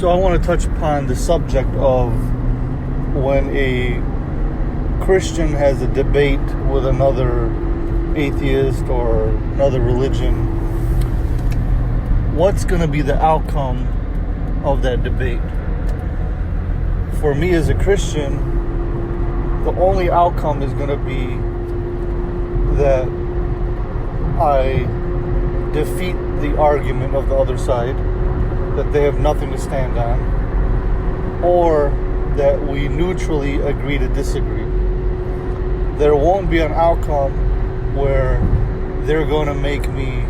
So I want to touch upon the subject of when a Christian has a debate with another atheist or another religion. What's going to be the outcome of that debate? For me as a Christian, the only outcome is going to be that I defeat the argument of the other side, that they have nothing to stand on, or that we neutrally agree to disagree. There won't be an outcome where they're going to make me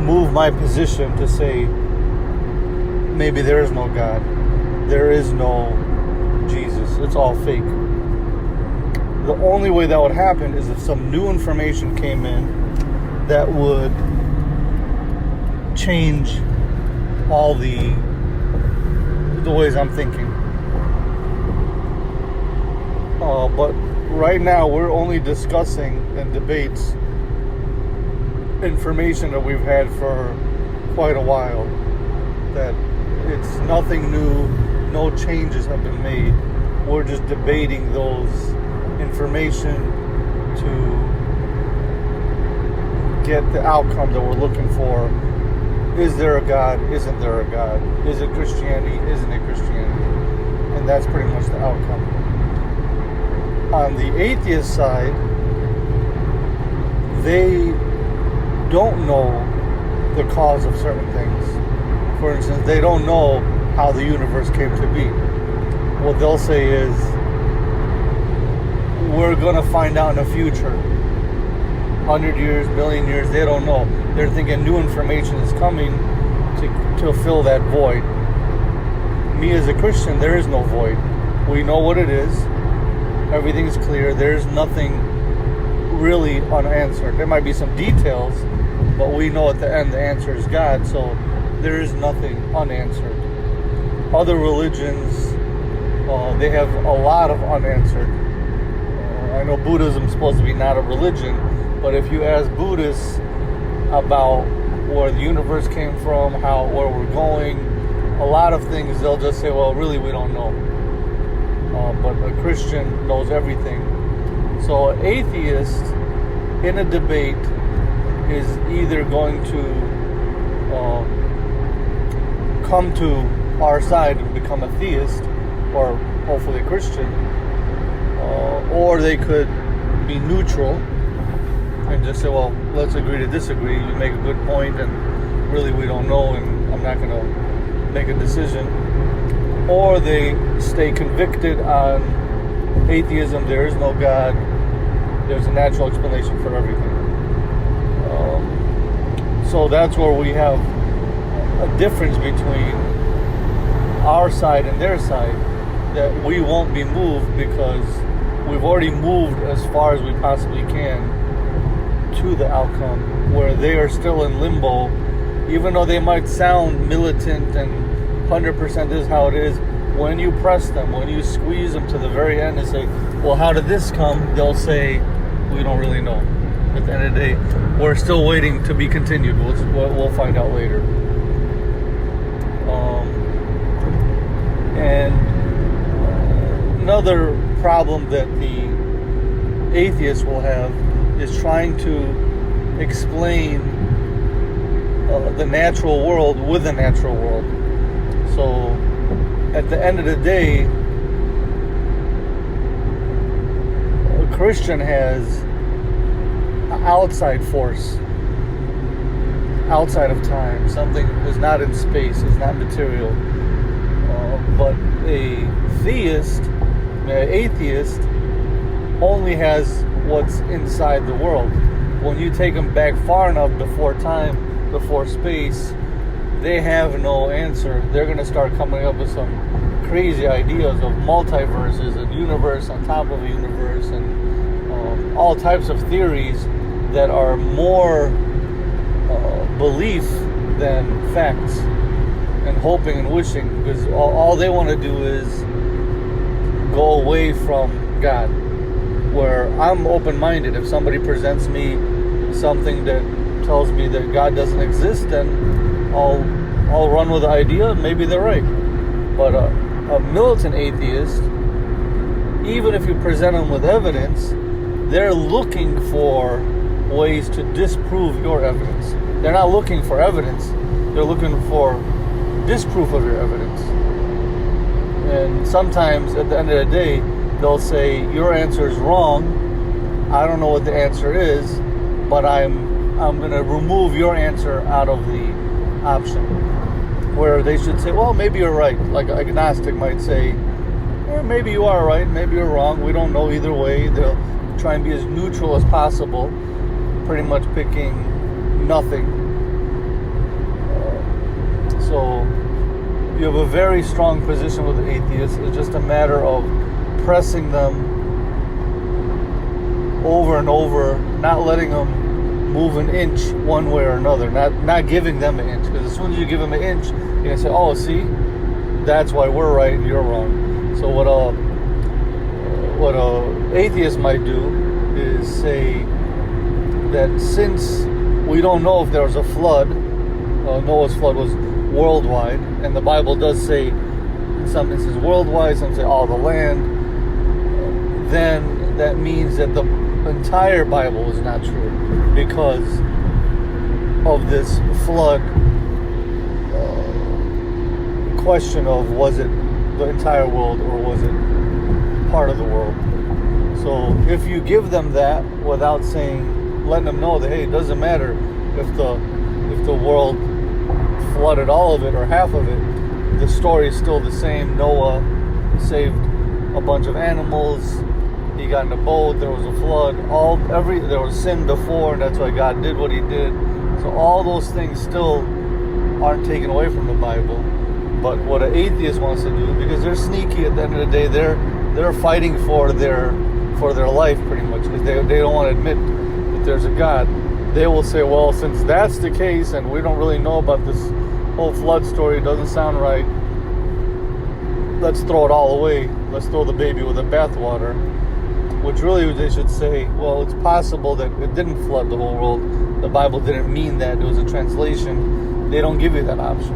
move my position to say maybe there is no God, there is no Jesus, it's all fake. The only way that would happen is if some new information came in that would change all the ways I'm thinking. But right now we're only discussing in debates information that we've had for quite a while. That it's nothing new, no changes have been made. We're just debating those information to get the outcome that we're looking for. Is there a God? Isn't there a God? Is it Christianity? Isn't it Christianity? And that's pretty much the outcome. On the atheist side, they don't know the cause of certain things. For instance, they don't know how the universe came to be. What they'll say is, we're going to find out in the future. 100 years, million years, they don't know. They're thinking new information is coming to fill that void. Me as a Christian, there is no void. We know what it is. Everything's clear. There's nothing really unanswered. There might be some details, but we know at the end the answer is God, so there is nothing unanswered. Other religions, they have a lot of unanswered. I know Buddhism is supposed to be not a religion, but if you ask Buddhists about where the universe came from, where we're going, a lot of things, they'll just say, well, really, we don't know. But a Christian knows everything. So an atheist in a debate is either going to come to our side and become a theist, or hopefully a Christian, or they could be neutral and just say, well, let's agree to disagree. You make a good point, and really we don't know, and I'm not going to make a decision. Or they stay convicted on atheism. There is no God. There's a natural explanation for everything. So that's where we have a difference between our side and their side, that we won't be moved because we've already moved as far as we possibly can to the outcome, where they are still in limbo, even though they might sound militant and 100% this is how it is. When you press them, when you squeeze them to the very end and say, well, how did this come? They'll say, we don't really know. At the end of the day, we're still waiting to be continued. We'll find out later. And another problem that the atheists will have is trying to explain the natural world with the natural world. So at the end of the day, a Christian has an outside force, outside of time. Something is not in space, is not material. But a theist, an atheist, only has what's inside the world. When you take them back far enough before time, before space, they have no answer. They're going to start coming up with some crazy ideas of multiverses, a universe on top of a universe, and all types of theories that are more belief than facts, and hoping and wishing, because all they want to do is go away from God. Where I'm open-minded. If somebody presents me something that tells me that God doesn't exist, then I'll run with the idea. Maybe they're right. But a militant atheist, even if you present them with evidence, they're looking for ways to disprove your evidence. They're not looking for evidence. They're looking for disproof of your evidence. And sometimes at the end of the day, they'll say, your answer is wrong. I don't know what the answer is, but I'm going to remove your answer out of the option. Where they should say, well, maybe you're right. Like an agnostic might say, maybe you are right, maybe you're wrong. We don't know either way. They'll try and be as neutral as possible, pretty much picking nothing. So you have a very strong position with the atheists. It's just a matter of pressing them over and over, not letting them move an inch one way or another, not giving them an inch. Because as soon as you give them an inch, you're going to say, oh, see, that's why we're right and you're wrong. So what a atheist might do is say that since we don't know if there was a flood, Noah's flood was worldwide, and the Bible does say in some instances worldwide, some say all the land, then that means that the entire Bible is not true because of this flood question of was it the entire world or was it part of the world. So if you give them that without saying, letting them know that, hey, it doesn't matter if the world flooded all of it or half of it, the story is still the same. Noah saved a bunch of animals, he got in a boat, there was a flood, there was sin before, and that's why God did what he did. So all those things still aren't taken away from the Bible. But what an atheist wants to do, because they're sneaky at the end of the day, they're fighting for their life pretty much, because they don't want to admit that there's a God. They will say, well, since that's the case and we don't really know about this whole flood story, it doesn't sound right, let's throw it all away. Let's throw the baby with the bathwater. Which really they should say, well, it's possible that it didn't flood the whole world. The Bible didn't mean that. It was a translation. They don't give you that option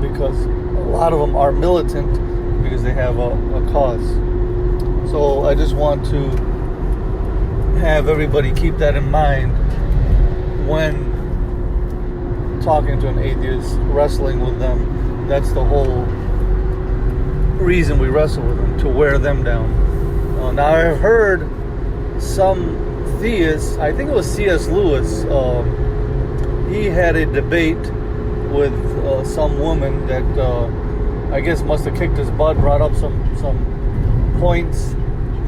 because a lot of them are militant because they have a cause. So I just want to have everybody keep that in mind when talking to an atheist, wrestling with them. That's the whole reason we wrestle with them, to wear them down. Now I've heard some theists, I think it was C.S. Lewis, he had a debate with some woman that I guess must have kicked his butt, brought up some points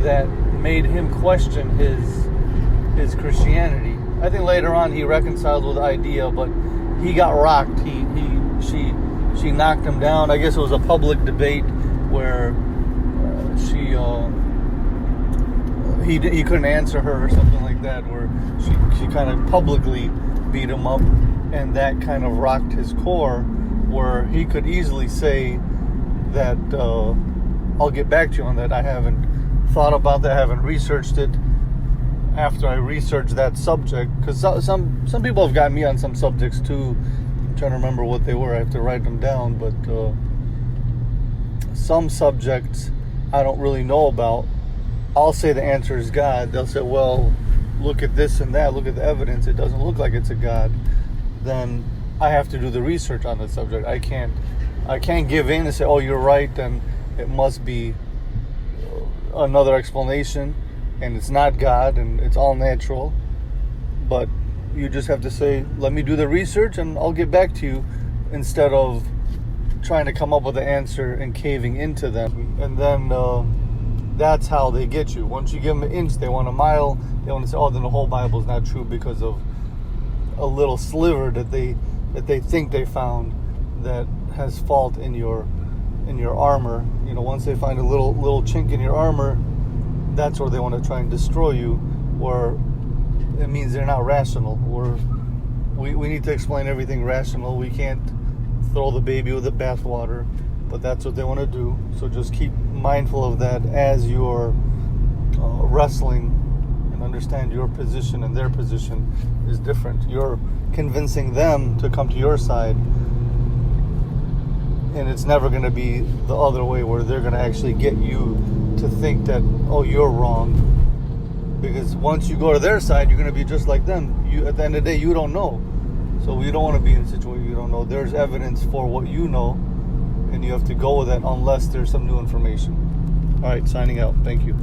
that made him question his Christianity. I think later on he reconciled with the idea, but he got rocked. She knocked him down. I guess it was a public debate where he couldn't answer her or something like that, where she kind of publicly beat him up, and that kind of rocked his core, where he could easily say that I'll get back to you on that. I haven't thought about that, I haven't researched it. After I researched that subject, because some people have got me on some subjects too. I'm trying to remember what they were. I have to write them down, but some subjects I don't really know about. I'll say the answer is God. They'll say, well, look at this and that, look at the evidence, it doesn't look like it's a God. Then I have to do the research on the subject. I can't give in and say, oh, you're right, and it must be another explanation, and it's not God, and it's all natural. But you just have to say, let me do the research and I'll get back to you, instead of trying to come up with the answer and caving into them. And then that's how they get you. Once you give them an inch, they want a mile. They want to say, oh, then the whole Bible is not true because of a little sliver that they think they found that has fault in your armor. You know, once they find a little chink in your armor, that's where they want to try and destroy you, where it means they're not rational. We need to explain everything rational. We can't throw the baby with the bathwater, but that's what they want to do. So just keep mindful of that as you're wrestling and position. Understand your position and their position is different. You're convincing them to come to your side, and it's never going to be the other way where they're going to actually get you to think that, oh, you're wrong. Because once you go to their side, you're going to be just like them. You, at the end of the day, you don't know. So we don't want to be in a situation you don't know. There's evidence for what you know, and you have to go with it unless there's some new information. All right, signing out. Thank you.